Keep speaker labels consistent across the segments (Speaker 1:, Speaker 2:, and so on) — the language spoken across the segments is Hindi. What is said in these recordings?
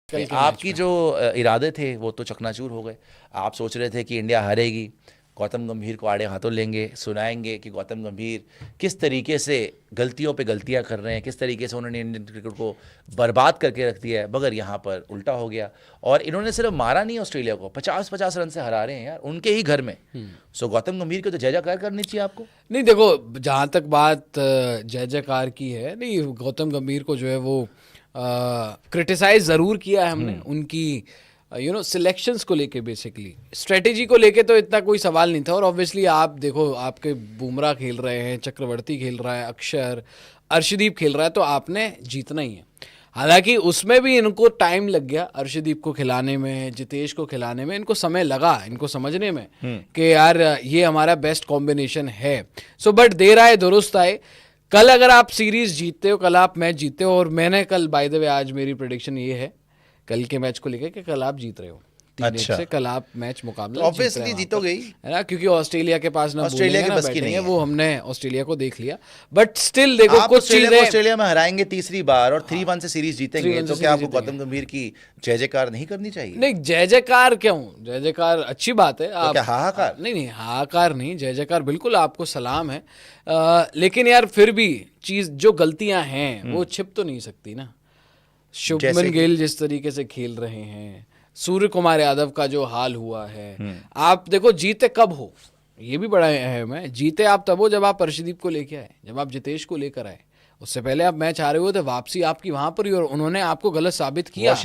Speaker 1: आपकी जो इरादे थे वो तो चकनाचूर हो गए। आप सोच रहे थे कि इंडिया हारेगी, गौतम गंभीर को आड़े हाथों लेंगे, सुनाएंगे कि गौतम गंभीर किस तरीके से गलतियों पे गलतियां कर रहे हैं, किस तरीके से उन्होंने इंडियन क्रिकेट को बर्बाद करके रख दिया है। मगर यहाँ पर उल्टा हो गया और इन्होंने सिर्फ मारा नहीं ऑस्ट्रेलिया को, 50-50 रन से हरा रहे हैं यार, उनके ही घर में। सो गौतम गंभीर को तो जय जयकार करनी चाहिए आपको।
Speaker 2: नहीं देखो, जहाँ तक बात जय जयकार की है, नहीं गौतम गंभीर को जो है वो क्रिटिसाइज ज़रूर किया है हमने उनकी सिलेक्शंस को लेके। बेसिकली स्ट्रेटेजी को लेके तो इतना कोई सवाल नहीं था। और ऑब्वियसली आप देखो, आपके बुमराह खेल रहे हैं, चक्रवर्ती खेल रहा है, अक्षर, अर्शदीप खेल रहा है, तो आपने जीतना ही है। हालांकि उसमें भी इनको टाइम लग गया, अर्शदीप को खिलाने में, जितेश को खिलाने में इनको समय लगा, इनको समझने में कि यार ये हमारा बेस्ट कॉम्बिनेशन है। सो बट देर आए दुरुस्त आए। कल अगर आप सीरीज जीतते हो, कल आप मैच जीतते हो, और मैंने कल बाय द वे आज मेरी प्रेडिक्शन ये है कल के मैच को लेकर कि कल आप जीत रहे हो।
Speaker 1: अच्छा,
Speaker 2: से कल आप मैच मुकाबला
Speaker 1: ऑब्वियसली जीतोगे ही,
Speaker 2: है ना, क्योंकि ऑस्ट्रेलिया के पास ना
Speaker 1: ऑस्ट्रेलिया की
Speaker 2: ना
Speaker 1: बस की नहीं है।
Speaker 2: वो हमने ऑस्ट्रेलिया को देख लिया। बट स्टिल देखो,
Speaker 1: आप
Speaker 2: कुछ चीजें
Speaker 1: ऑस्ट्रेलिया में हराएंगे तीसरी बार और 3-1 से सीरीज जीतेंगे, तो क्या आपको गौतम गंभीर की जय जयकार नहीं करनी चाहिए?
Speaker 2: नहीं, जय जयकार क्यों, जय जयकार अच्छी बात है।
Speaker 1: तो क्या हाहाकार?
Speaker 2: नहीं, हाहाकार नहीं, जय जयकार बिल्कुल आपको सलाम है। लेकिन यार फिर भी चीज जो गलतियां हैं वो छिप तो नहीं सकती ना। शुभमन गिल जिस तरीके से खेल रहे हैं, सूर्य कुमार यादव का जो हाल हुआ है, आप देखो जीते कब हो, ये भी बड़ा अहम है। जीते आप तब हो जब आप अर्शदीप को लेके आए, जब आप जितेश को लेकर आए। उससे पहले आप मैच हारे हुए थे, वापसी आपकी वहां पर ही, और उन्होंने आपको गलत साबित किया।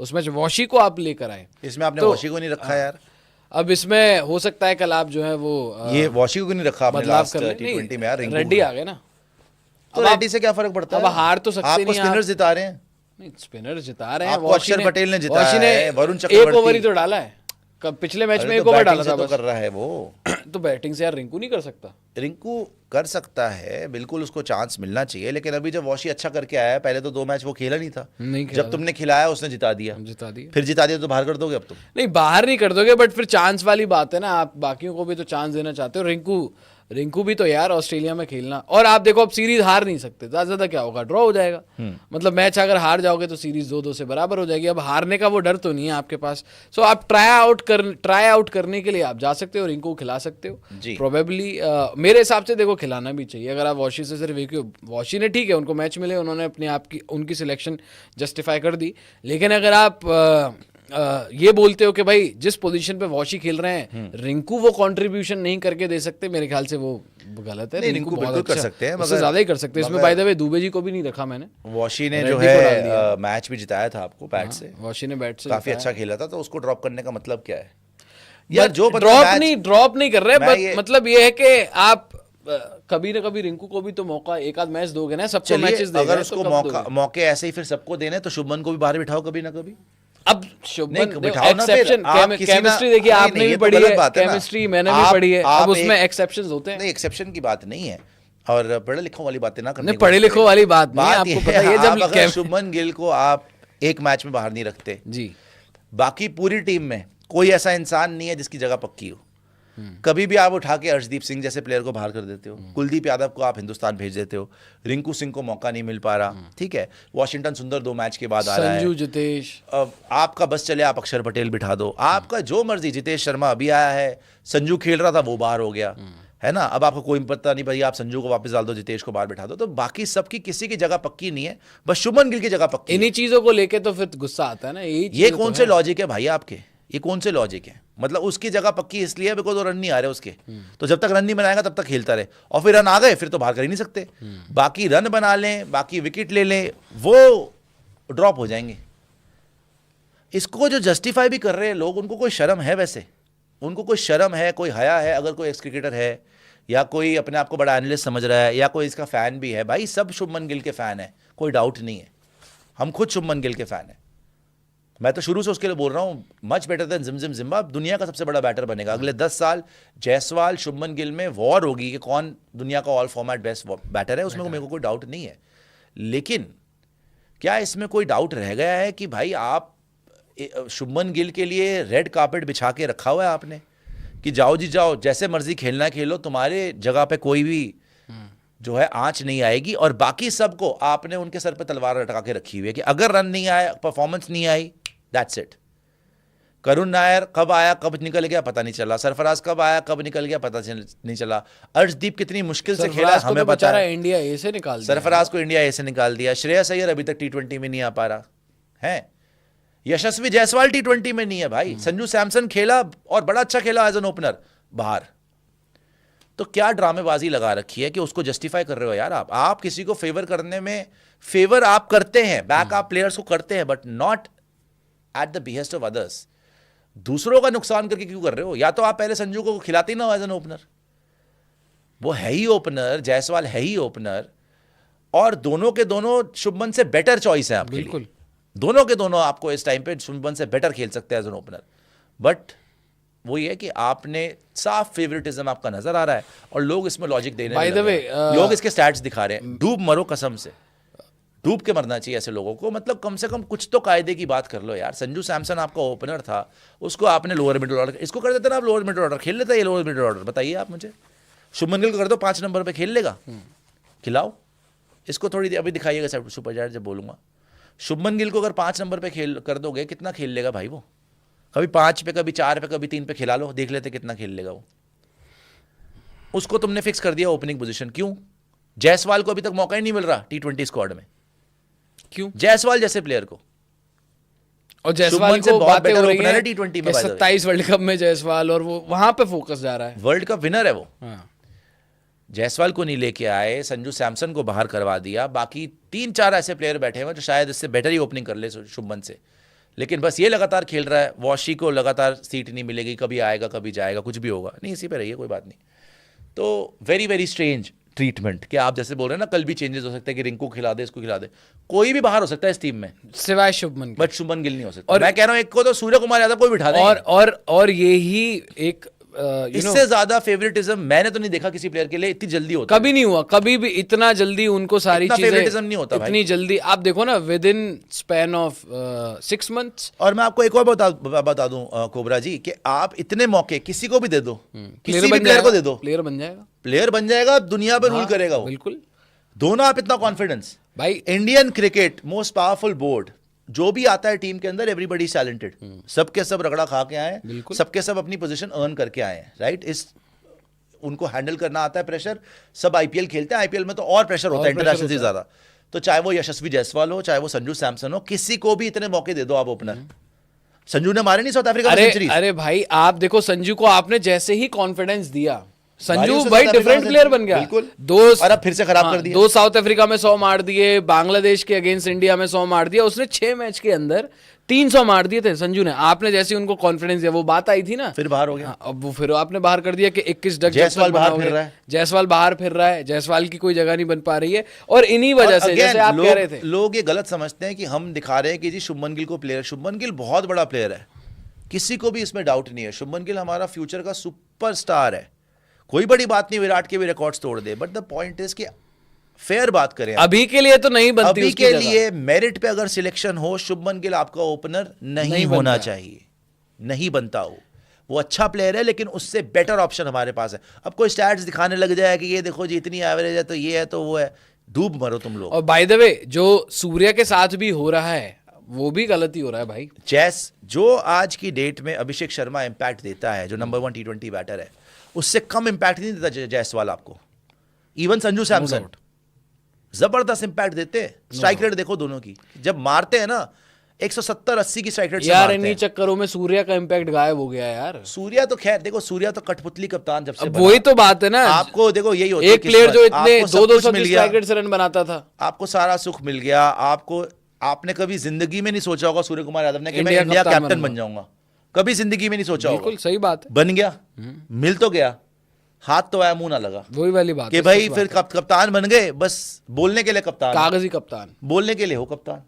Speaker 2: उस मैच वॉशी को आप लेकर आए,
Speaker 1: इसमें आपने वॉशी को नहीं रखा यार।
Speaker 2: अब इसमें हो सकता है कल आप जो है वो
Speaker 1: ये वॉशी को नहीं रखा आपने लास्ट T20 में यार।
Speaker 2: रेड्डी आ गए ना,
Speaker 1: तो रेड्डी से क्या फर्क पड़ता है?
Speaker 2: अब हार तो सकते नहीं,
Speaker 1: आपको स्पिनर्स जिता रहे हैं।
Speaker 2: नहीं, स्पिनर जिता रहे हैं।
Speaker 1: अक्षर पटेल ने जिताया है, वरुण चक्रवर्ती
Speaker 2: एक ओवर ही तो डाला है। कब पिछले मैच में एक ओवर डाला था,
Speaker 1: तो कर रहा है वो।
Speaker 2: तो बैटिंग से यार रिंकू नहीं कर सकता?
Speaker 1: रिंकू कर सकता है, बिल्कुल उसको चांस मिलना चाहिए। लेकिन अभी जब वॉशी अच्छा करके आया है, पहले तो 2 मैच वो खेला नहीं था, जब तुमने खिलाया उसने जिता दिया। फिर जिता दिया तो बाहर कर दोगे अब तुम?
Speaker 2: नहीं, बाहर नहीं कर दोगे, बट फिर चांस वाली बात है ना, आप बाकियों को भी तो चांस देना चाहते हो। रिंकू भी तो यार ऑस्ट्रेलिया में खेलना। और आप देखो, अब सीरीज हार नहीं सकते, ज्यादा क्या होगा, ड्रॉ हो जाएगा। मतलब मैच अगर हार जाओगे तो सीरीज 2-2 से बराबर हो जाएगी। अब हारने का वो डर तो नहीं है आपके पास। सो आप ट्राई आउट करने के लिए आप जा सकते हो, रिंकू खिला सकते हो प्रोबेबली। मेरे हिसाब से देखो खिलाना भी चाहिए। अगर आप वॉशी से सिर्फ एक, वॉशी ने ठीक है, उनको मैच मिले, उन्होंने अपने आप की उनकी सिलेक्शन जस्टिफाई कर दी। लेकिन अगर आप ये बोलते हो कि भाई जिस पोजीशन पे वॉशी खेल रहे हैं रिंकू वो कंट्रीब्यूशन नहीं करके दे सकते, मेरे ख्याल से वो गलत है।
Speaker 1: रिंकू बिल्कुल कर सकते हैं,
Speaker 2: उससे ज्यादा ही कर सकते हैं। इसमें by the way Dubey ji को भी नहीं रखा मैंने।
Speaker 1: वॉशी ने जो है मैच भी जिताया था आपको बैट से।
Speaker 2: वॉशी ने बैट से
Speaker 1: काफी अच्छा खेला था, तो उसको ड्रॉप करने का मतलब क्या है
Speaker 2: यार? जो ड्रॉप नहीं कर रहे, मतलब ये है कि आप कभी ना कभी रिंकू को भी तो मौका, एक आध मैच दोगे ना, सबको मैचेस देगा।
Speaker 1: अगर उसको मौके ऐसे ही फिर सबको देने, तो शुभमन को भी बाहर बिठाओ कभी ना कभी।
Speaker 2: अब शुभमन एक्सेप्शन, केमिस्ट्री देखिए आपने भी पढ़ी है, केमिस्ट्री मैंने भी पढ़ी है। अब उसमें एक्सेप्शंस होते हैं।
Speaker 1: नहीं, एक्सेप्शन की बात नहीं है, और पढ़े लिखों वाली बातें ना करनी।
Speaker 2: पढ़े लिखों वाली बात नहीं, आपको पता है जब
Speaker 1: अगर शुभमन गिल को आप एक मैच में बाहर नहीं रखते
Speaker 2: जी,
Speaker 1: बाकी पूरी टीम में कोई ऐसा इंसान नहीं है जिसकी जगह पक्की हो। कभी भी आप उठा के अर्शदीप सिंह जैसे प्लेयर को बाहर कर देते हो, कुलदीप यादव को आप हिंदुस्तान भेज देते हो, रिंकू सिंह को मौका नहीं मिल पा रहा, ठीक है, वॉशिंगटन सुंदर 2 मैच के बाद आ रहा है,
Speaker 2: संजू, जितेश,
Speaker 1: आपका बस चले, आप अक्षर पटेल बिठा दो, आपका जो मर्जी। जितेश शर्मा अभी आया है, संजू खेल रहा था, वो बाहर हो गया है ना। अब आपको कोई पता नहीं भाई, आप संजू को वापस डाल दो, जितेश को बाहर बिठा दो। तो बाकी सबकी किसी की जगह पक्की नहीं है, बस शुभमन गिल की जगह पक्की।
Speaker 2: इन्हीं चीजों को लेके तो फिर गुस्सा आता है ना।
Speaker 1: ये कौन से लॉजिक है भाई आपके? ये कौन से लॉजिक है? मतलब उसकी जगह पक्की इसलिए बिकॉज वो रन नहीं आ रहे उसके, तो जब तक रन नहीं बनाएगा तब तक खेलता रहे, और फिर रन आ गए फिर तो बाहर कर ही नहीं सकते। बाकी रन बना लें, बाकी विकेट ले लें, वो ड्रॉप हो जाएंगे। इसको जो जस्टिफाई भी कर रहे हैं लोग, उनको कोई शर्म है? वैसे उनको कोई शर्म है, कोई हया है? अगर कोई एक्स क्रिकेटर है या कोई अपने आप को बड़ा एनालिस्ट समझ रहा है या कोई इसका फैन भी है, भाई सब शुभमन गिल के फैन है, कोई डाउट नहीं है। हम खुद शुभमन गिल के फैन है। मैं तो शुरू से उसके लिए बोल रहा हूँ, much better than gym Zimba, दुनिया का सबसे बड़ा बैटर बनेगा अगले 10 साल। जायसवाल शुभमन गिल में वॉर होगी कि कौन दुनिया का ऑल फॉर्मेट बेस्ट बैटर है, उसमें मेरे को कोई डाउट नहीं है। लेकिन क्या इसमें कोई डाउट रह गया है कि भाई आप शुभमन गिल के लिए रेड कार्पेट बिछा के रखा हुआ है आपने कि जाओ जी जाओ, जैसे मर्जी खेलना खेलो, तुम्हारे जगह पे कोई भी जो है आंच नहीं आएगी, और बाकी सबको आपने उनके सर पे तलवार लटका के रखी हुई है कि अगर रन नहीं आया, परफॉर्मेंस नहीं आई, दैट्स इट। करुण नायर कब आया कब निकल गया पता नहीं चला, सरफराज कब आया कब निकल गया पता नहीं चला, अर्शदीप कितनी मुश्किल से खेला हमें पता है,
Speaker 2: इंडिया ए से निकाल दिया,
Speaker 1: सरफराज को इंडिया ए से निकाल दिया, श्रेयस अय्यर अभी तक T20 में नहीं आ पा रहा है, यशस्वी जायसवाल T20 में नहीं है भाई, संजू सैमसन खेला और बड़ा अच्छा खेला एज एन ओपनर, बाहर। तो क्या ड्रामेबाजी लगा रखी है कि उसको जस्टिफाई कर रहे हो यार आप किसी को फेवर करने में फेवर आप करते हैं, बैक आप प्लेयर्स को करते हैं, but not at the behest of others. दूसरों का नुकसान करके क्यों कर रहे हो? या तो आप पहले संजू को खिलाते ही ना एज एन ओपनर, वो है ही ओपनर, जायसवाल है ही ओपनर, और दोनों के दोनों शुभमन से बेटर चॉइस है आपके लिए, दोनों के दोनों आपको इस टाइम पे शुभमन से बेटर खेल सकते हैं एज एन ओपनर। बट वो ये कि आपने साफ फेवरेटिज्म आपका नजर आ रहा है और लोग इसमें लॉजिक देने लगे हैं, लोग इसके स्टैट्स दिखा रहे हैं। डूब मरो कसम से, डूब के मरना चाहिए ऐसे लोगों को, मतलब कम से कम कुछ तो कायदे की बात कर लो यार। संजू सैमसन आपका ओपनर था, उसको आपने लोअर मिडिल ऑर्डर, इसको कर देते ना आप लोअर मिडिल ऑर्डर, खेल लेता है ये लोअर मिडिल ऑर्डर, बताइए आप मुझे। शुभमन गिल को कर दो 5 नंबर पे, खेल लेगा, खिलाओ इसको थोड़ी देर, अभी दिखाइएगा सुपर चैट जब बोलूंगा। शुभमन गिल को अगर 5 नंबर पे खेल कर दोगे, कितना खेल लेगा भाई वो? कभी 5 पे, कभी 4 पे, कभी 3 पे खिला लो, देख लेते कितना खेल लेगा वो। उसको तुमने फिक्स कर दिया ओपनिंग पोजीशन, क्यों? जायसवाल को अभी तक मौका ही नहीं मिल रहा T20 स्क्वाड में, क्यों? जायसवाल जैसे प्लेयर को,
Speaker 2: और जायसवाल को बातें हो रही है
Speaker 1: T20 में
Speaker 2: 27 वर्ल्ड कप में जायसवाल, और वो वहां पे फोकस जा रहा है,
Speaker 1: वर्ल्ड कप विनर है वो। जायसवाल को नहीं लेके आए, संजू सैमसन को बाहर करवा दिया, बाकी 3-4 ऐसे प्लेयर बैठे हैं जो शायद इससे बेटर ही ओपनिंग कर ले शुभमन से, लेकिन बस ये लगातार खेल रहा है। वॉशी को लगातार सीट नहीं मिलेगी, कभी आएगा कभी जाएगा, कुछ भी होगा, नहीं इसी पे रहिए कोई बात नहीं। तो वेरी वेरी स्ट्रेंज ट्रीटमेंट कि आप जैसे बोल रहे हैं ना कल भी चेंजेस हो सकते हैं कि रिंकू खिला दे, इसको खिला दे, कोई भी बाहर हो सकता है इस टीम में
Speaker 2: सिवाय शुभमन,
Speaker 1: बट शुभमन गिल नहीं हो सकता। और मैं कह रहा हूं एक को तो सूर्य कुमार यादव को बिठा दें,
Speaker 2: और यही एक
Speaker 1: इससे ज्यादा फेवरेटिज्म मैंने तो नहीं देखा किसी प्लेयर के लिए इतनी जल्दी होता,
Speaker 2: कभी नहीं हुआ, कभी भी इतना जल्दी उनको सारी चीजें,
Speaker 1: फेवरेटिज्म नहीं होता
Speaker 2: इतनी जल्दी। आप देखो ना with in span of 6 months।
Speaker 1: और मैं आपको एक और बता दूं कोबरा जी कि आप इतने मौके किसी को भी दे दो, किसी भी प्लेयर को दे दो,
Speaker 2: प्लेयर बन जाएगा,
Speaker 1: दुनिया पर रूल करेगा वो,
Speaker 2: बिल्कुल।
Speaker 1: दोनों आप इतना कॉन्फिडेंस
Speaker 2: भाई,
Speaker 1: Indian cricket most powerful board, जो भी आता है टीम के अंदर एवरीबॉडी इज टैलेंटेड, सबके सब रगड़ा खा के आए हैं, सबके सब अपनी पोजीशन अर्न करके आए हैं, राइट। इस उनको हैंडल करना आता है प्रेशर, सब आईपीएल खेलते हैं, आईपीएल में तो और प्रेशर होता है इंटरनेशनल से ज्यादा। तो चाहे वो यशस्वी जायसवाल हो, चाहे वो संजू सैमसन हो, किसी को भी इतने मौके दे दो आप ओपनर। संजू ने मारे नहीं साउथ अफ्रीका में सेंचुरी।
Speaker 2: अरे भाई आप देखो, संजू को आपने जैसे ही कॉन्फिडेंस दिया, संजू भाई डिफरेंट प्लेयर बन गया,
Speaker 1: और अब फिर से खराब कर दिया।
Speaker 2: 2 साउथ अफ्रीका में 100 मार दिए, बांग्लादेश के अगेंस्ट इंडिया में 100 मार दिया, उसने 6 मैच के अंदर 300 मार दिए थे संजू ने। आपने जैसे उनको कॉन्फिडेंस दिया, वो बात आई थी ना,
Speaker 1: फिर बाहर हो गया।
Speaker 2: अब वो फिर आपने बाहर कर दिया कि 21 डक
Speaker 1: जायसवाल बाहर फिर रहा है,
Speaker 2: जायसवाल बाहर फिर रहा है, जायसवाल की कोई जगह नहीं बन पा रही है, और इन्हीं वजह से जैसे आप कह रहे थे,
Speaker 1: लोग ये गलत समझते हैं कि हम दिखा रहे हैं कि जी शुभमन गिल को प्लेयर, शुभमन गिल बहुत बड़ा प्लेयर है, किसी को भी इसमें डाउट नहीं है। शुभमन गिल हमारा फ्यूचर का सुपरस्टार है, कोई बड़ी बात नहीं विराट के भी रिकॉर्ड्स तोड़ दे, बट द पॉइंट इज कि फेयर बात करें।
Speaker 2: अभी के लिए तो नहीं बनती,
Speaker 1: अभी के लिए मेरिट पे अगर सिलेक्शन हो, शुभमन गिल आपका ओपनर नहीं होना चाहिए, नहीं बनता हो। वो अच्छा प्लेयर है लेकिन उससे बेटर ऑप्शन हमारे पास है। अब कोई स्टैट्स दिखाने लग जाए कि ये देखो जी इतनी एवरेज है तो ये है तो वो है, डूब मरो तुम लोग।
Speaker 2: और बाय द वे जो सूर्य के साथ भी हो रहा है वो भी गलती हो रहा है भाई।
Speaker 1: जो आज की डेट में अभिषेक शर्मा इंपैक्ट देता है, जो नंबर 1 T20 बैटर है, उससे कम इंपैक्ट नहीं देता जायसवाल आपको। इवन संजू सैमसन जबरदस्त इंपैक्ट देते हैं। स्ट्राइक रेट देखो दोनों की, जब मारते हैं ना 170-80 की स्ट्राइक रेट
Speaker 2: यार, इन्हीं चक्करों में सूर्या का इंपैक्ट गायब हो गया यार।
Speaker 1: सूर्या तो खैर देखो, सूर्या तो कठपुतली कप्तान जब से बना,
Speaker 2: वही तो बात है ना।
Speaker 1: आपको देखो यही होता है,
Speaker 2: एक प्लेयर जो इतने 200 की स्ट्राइक रेट से रन बनाता था,
Speaker 1: आपको सारा सुख मिल गया। आपने कभी जिंदगी में नहीं सोचा होगा सूर्य कुमार यादव ने कि मैं इंडिया कैप्टन बन जाऊंगा, कभी जिंदगी में नहीं सोचा होगा।
Speaker 2: बिल्कुल सही बात है,
Speaker 1: बन गया, मिल तो गया, हाथ तो आया मुंह ना लगा।
Speaker 2: वही वाली बात
Speaker 1: कि भाई फिर कप्तान बन गए, बस बोलने के लिए कप्तान,
Speaker 2: कागजी कप्तान,
Speaker 1: बोलने के लिए हो कप्तान,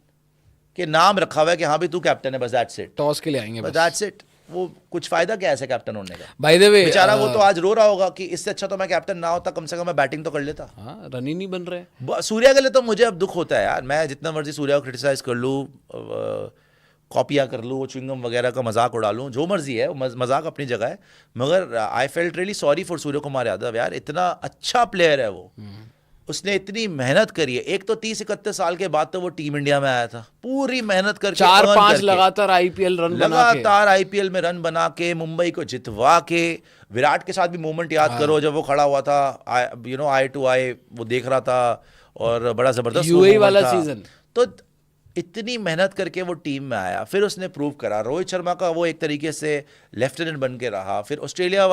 Speaker 1: कि नाम रखा हुआ है कि हाँ भाई तू कैप्टन है, बस दैट्स इट।
Speaker 2: टॉस के लिए आएंगे बस,
Speaker 1: दैट्स इट। वो कुछ फायदा क्या ऐसे कैप्टन होने का?
Speaker 2: बाय द वे
Speaker 1: बेचारा वो तो आज रो रहा होगा कि इससे अच्छा तो मैं कैप्टन ना होता, कम से कम मैं बैटिंग तो कर लेता।
Speaker 2: हाँ, रन ही नहीं बन रहे।
Speaker 1: सूर्या के लिए तो मुझे अब दुख होता है यार, मैं जितना मर्जी सूर्या को क्रिटिसाइज कर लूँ, कॉपियाँ कर लूँ, च्युइंगम वगैरह का मजाक उड़ा लूँ, जो मर्जी है, मजाक अपनी जगह है, मगर I felt really sorry for Surya Kumar Yadav यार। इतना अच्छा प्लेयर है वो, उसने इतनी मेहनत करी है। एक तो 30-31 साल के बाद तो वो टीम इंडिया में आया था, पूरी मेहनत करके,
Speaker 2: 4-5 लगातार आईपीएल रन बना के,
Speaker 1: लगातार आईपीएल में रन बना के, मुंबई को जितवा के। विराट के साथ भी मोमेंट याद करो जब वो खड़ा हुआ था, आई टू आई वो देख रहा था, और बड़ा जबरदस्त
Speaker 2: यूएई वाला सीजन।
Speaker 1: तो इतनी मेहनत करके वो टीम में आया, फिर उसने प्रूव करा। रोहित शर्मा का वो एक तरीके से लेफ्टिनेंट बन के रहा। फिर ऑस्ट्रेलिया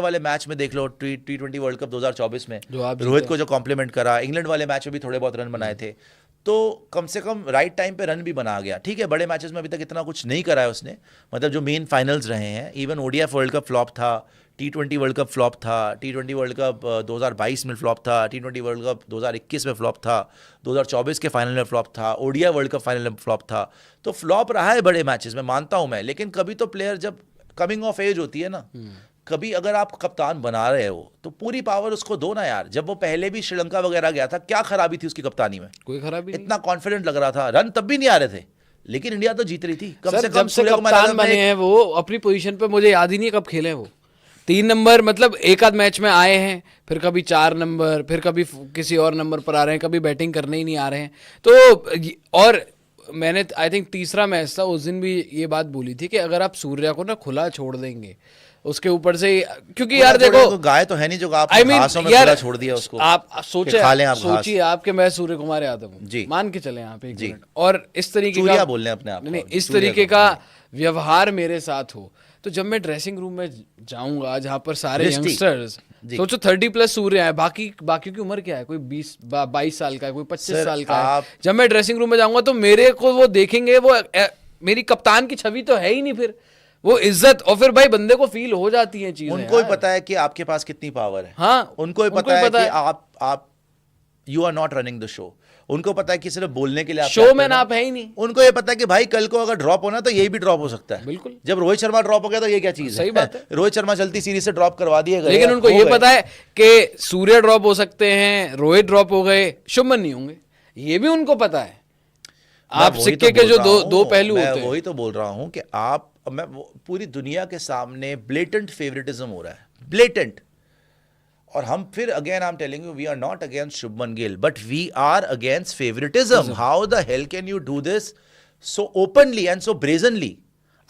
Speaker 1: वाले मैच में देख लो, T20 वर्ल्ड कप 2024 में रोहित को जो कॉम्प्लीमेंट करा। इंग्लैंड वाले मैच में भी थोड़े बहुत रन बनाए थे, तो कम से कम राइट टाइम पे रन भी बना गया। ठीक है, बड़े मैचेस में अभी तक इतना कुछ नहीं करा है उसने, मतलब जो मेन फाइनल्स रहे हैं। Even ODI world cup flop था, T20 वर्ल्ड कप फ्लॉप था, T20 वर्ल्ड कप 2022 में फ्लॉप था, T20 वर्ल्ड कप 2021 में फ्लॉप था, 2024 के फाइनल में फ्लॉप था, ओडीआई वर्ल्ड कप फाइनल में फ्लॉप था। तो फ्लॉप रहा है बड़े मैचेस में, मानता हूं मैं। लेकिन कभी तो प्लेयर जब कमिंग ऑफ एज होती है ना, कभी अगर आप कप्तान बना रहे हो तो पूरी पावर उसको दो ना यार। जब वो पहले भी श्रीलंका वगैरह गया था, क्या खराबी थी उसकी कप्तानी में?
Speaker 2: कोई खराबी नहीं।
Speaker 1: इतना कॉन्फिडेंट लग रहा था, रन तब भी नहीं आ रहे थे, लेकिन इंडिया तो जीत रही थी। कम
Speaker 2: सर,
Speaker 1: से कम
Speaker 2: जब से कप्तान बने हैं वो अपनी पोजीशन पे, मुझे याद ही नहीं कब खेले वो 3 नंबर, मतलब एक आध मैच में आए हैं, फिर कभी 4 नंबर, फिर कभी किसी और नंबर पर आ रहे हैं, कभी बैटिंग करने ही नहीं आ रहे हैं। तो और मैंने आई थिंक तीसरा मैच था, उस दिन भी ये बात बोली थी कि अगर आप सूर्या को ना खुला छोड़ देंगे उसके ऊपर से, क्योंकि यार देखो
Speaker 1: गाय तो है नहीं जो आप घासों में
Speaker 2: यार
Speaker 1: खुला छोड़ दिया उसको।
Speaker 2: आप सोचिए आपके, मैं सूर्य कुमार यादव हूँ, मान के चले आप एक मिनट, और इस तरीके का
Speaker 1: बोलने अपने आप
Speaker 2: नहीं, इस तरीके का व्यवहार मेरे साथ हो, तो जब मैं ड्रेसिंग रूम में जाऊंगा जहां पर सारे यंगस्टर्स, सोचो 30+ सूर्य है, बाकी की उम्र क्या है, कोई 20-22 साल का है, कोई 25 साल का है। जब मैं ड्रेसिंग रूम में जाऊंगा तो मेरे को वो देखेंगे, वो मेरी कप्तान की छवि तो है ही नहीं, फिर वो इज्जत, और फिर भाई बंदे को फील हो जाती है चीजें।
Speaker 1: उनको ही पता है कि आपके पास कितनी पावर है।
Speaker 2: हाँ,
Speaker 1: उनको ही पता है कि आप you are not running the show. उनको पता है कि सिर्फ बोलने के लिए आप
Speaker 2: शो मैन आप है ही नहीं।
Speaker 1: उनको ये पता है कि भाई कल को अगर ड्रॉप होना तो यही भी ड्रॉप हो सकता है।
Speaker 2: बिल्कुल,
Speaker 1: जब रोहित शर्मा ड्रॉप हो गया तो ये क्या चीज है?
Speaker 2: सही बात है।
Speaker 1: रोहित शर्मा चलती सीरीज से ड्रॉप करवा दिए गए,
Speaker 2: लेकिन उनको ये पता है कि सूर्य ड्रॉप हो सकते हैं, रोहित ड्रॉप हो गए, शुभमन नहीं होंगे, ये भी उनको पता है। आप सिक्के के जो दो पहलू होते हैं।
Speaker 1: वही तो बोल रहा हूं कि पूरी दुनिया के सामने ब्लेटेंट फेवरेटिज्म हो रहा है, ब्लेटेंट। और हम फिर again I am telling you, we are not against Shubman Gill, but we are against favouritism. How the hell can you do this so openly and so brazenly?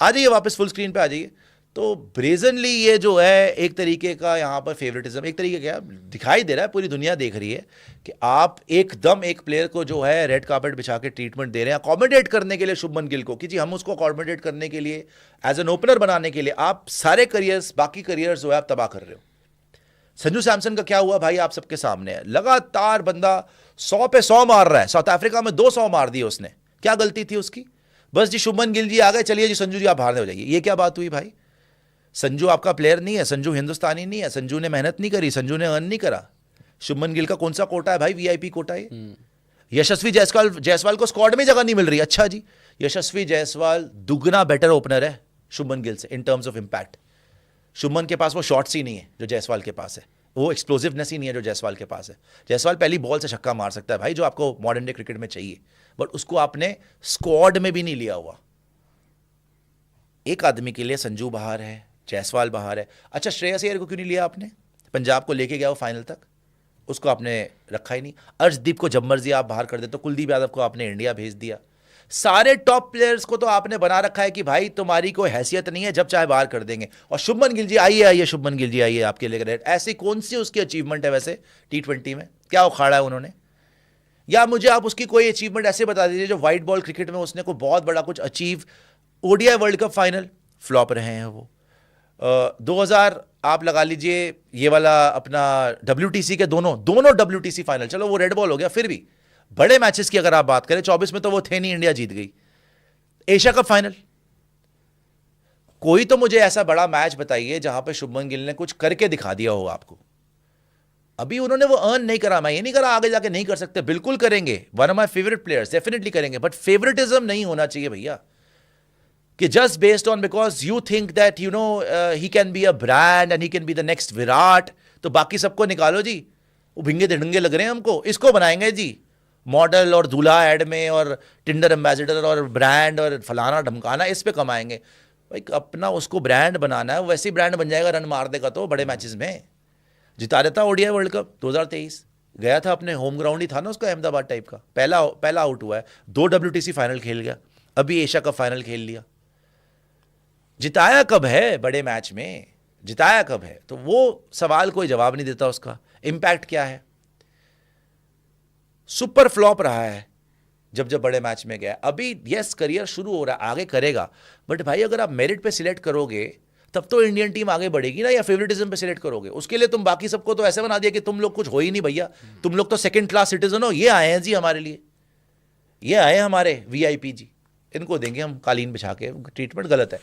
Speaker 1: आ जाइए वापस फुल स्क्रीन पे आ जाइए। तो ब्रेजनली ये जो है एक तरीके का यहाँ पर फेवरेटिज्म, एक तरीके का दिखाई दे रहा है, पूरी दुनिया देख रही है कि आप एकदम एक प्लेयर को जो है रेड कार्पेट बिछा के ट्रीटमेंट दे रहे हैं, अकोमोडेट करने के लिए शुभमन गिल को, कि जी हम उसको अकोमोडेट करने के लिए, एज एन ओपनर बनाने के लिए आप सारे करियर्स, बाकी करियर्स जो है आप तबाह कर रहे हो। संजू सैमसन का क्या हुआ भाई, आप सबके सामने है। लगातार बंदा 100 पे 100 मार रहा है। साउथ अफ्रीका में 200 मार दिए उसने, क्या गलती थी उसकी? बस जी शुभमन गिल जी आ गए, चलिए जी संजू जी आप बाहर हो जाइए। ये क्या बात हुई भाई? संजू आपका प्लेयर नहीं है, संजू हिंदुस्तानी नहीं है, संजू ने मेहनत नहीं करी, संजू ने अर्न नहीं करा। शुभमन गिल का कौन सा कोटा है भाई? वीआईपी कोटा है। यशस्वी जायसवाल को स्क्वाड में जगह नहीं मिल रही। अच्छा जी, यशस्वी जायसवाल दुगना बेटर ओपनर है शुभमन गिल से in terms of impact. Shubman के पास वो शॉट्स ही नहीं है जो जायसवाल के पास है, वो एक्सप्लोसिवनेस ही नहीं है जो जायसवाल के पास है। जायसवाल पहली बॉल से छक्का मार सकता है भाई, जो आपको मॉडर्न डे क्रिकेट में चाहिए, बट उसको आपने स्क्वाड में भी नहीं लिया हुआ। एक आदमी के लिए संजू बाहर है, जायसवाल बाहर है। अच्छा, श्रेयस अय्यर को क्यों नहीं लिया आपने? पंजाब को लेके गया वो फाइनल तक, उसको आपने रखा ही नहीं। अर्शदीप को जब मर्जी आप बाहर कर देते, तो कुलदीप यादव को आपने इंडिया भेज दिया। सारे टॉप प्लेयर्स को तो आपने बना रखा है कि भाई तुम्हारी कोई हैसियत नहीं है, जब चाहे बाहर कर देंगे। और शुभमन गिल जी आइए, शुभमन गिल जी आइए, आपके लिए ऐसी कौन सी उसकी अचीवमेंट है वैसे T20 में? क्या उखाड़ा है उन्होंने? या मुझे आप उसकी कोई अचीवमेंट ऐसे बता दीजिए जो व्हाइट बॉल क्रिकेट में उसने कोई बहुत बड़ा कुछ achieve. ODI world cup final flop रहे हैं वो। 2000 आप लगा लीजिए, ये वाला अपना WTC के दोनों WTC फाइनल, चलो वो रेड बॉल हो गया, फिर भी बड़े मैचेस की अगर आप बात करें 24 में तो वो थे नहीं, इंडिया जीत गई। एशिया कप फाइनल, कोई तो मुझे ऐसा बड़ा मैच बताइए जहां पे शुभमन गिल ने कुछ करके दिखा दिया हो आपको। अभी उन्होंने वो अर्न नहीं करा, मैं ये नहीं करा आगे जाके नहीं कर सकते, बिल्कुल करेंगे, one of my favourite players, definitely करेंगे, बट फेवरेटिज्म नहीं होना चाहिए भैया, कि just based on because you think that you know he can be a brand and he can be the next Virat, तो बाकी सबको निकालो जी, वो भिंगे धिड़ंगे लग रहे हैं हमको, इसको बनाएंगे जी मॉडल और दूल्हा एड में और टिंडर एम्बेसडर और ब्रांड और फलाना ढमकाना, इस पे कमाएंगे भाई। अपना उसको ब्रांड बनाना है, वैसे ही ब्रांड बन जाएगा, रन मार देगा तो बड़े मैचेस में जिता देता ओडीआई वर्ल्ड कप 2023, गया था अपने होम ग्राउंड ही था ना उसका, अहमदाबाद टाइप का, पहला आउट हुआ है, 2 WTC फाइनल खेल गया, अभी एशिया कप फाइनल खेल लिया। जिताया कब है बड़े मैच में, जिताया कब है? तो वो सवाल कोई जवाब नहीं देता उसका। इंपैक्ट क्या है? सुपर फ्लॉप रहा है जब बड़े मैच में गया। अभी यस करियर शुरू हो रहा है, आगे करेगा, बट भाई अगर आप मेरिट पे सिलेक्ट करोगे तब तो इंडियन टीम आगे बढ़ेगी ना, या फेवरेटिज्म पे सिलेक्ट करोगे? उसके लिए तुम बाकी सबको तो ऐसे बना दिया कि तुम लोग कुछ हो ही नहीं भैया, तुम लोग तो सेकंड क्लास सिटीजन हो, ये आए हैं जी हमारे लिए, ये आए हैं हमारे VIP जी, इनको देंगे हम कालीन बिछा के ट्रीटमेंट। गलत है।